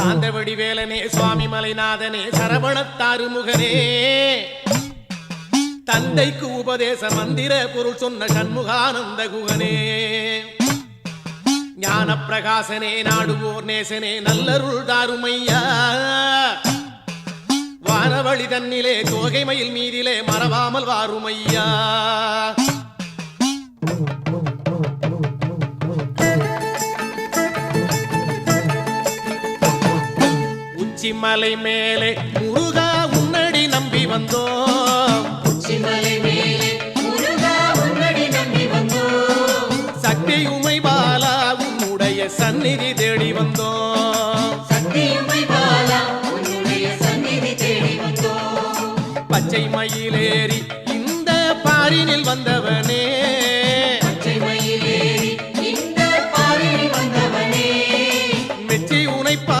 சாந்த வடிவேலனே சுவாமி மலைநாதனே சரவணத்தாறு முகனே தந்தைக்கு உபதேச மந்திர பொருள் சொன்ன சண்முகானந்த குகனே ஞான பிரகாசனே நாடுவோர் நேசனே நல்லருள் தாருமையா வானவழி தன்னிலே தோகை மயில் மீதிலே மறவாமல் வாருமையா உச்சிமலை மேலே முருகா உன்னடி நம்பி வந்தோம் உச்சிமலை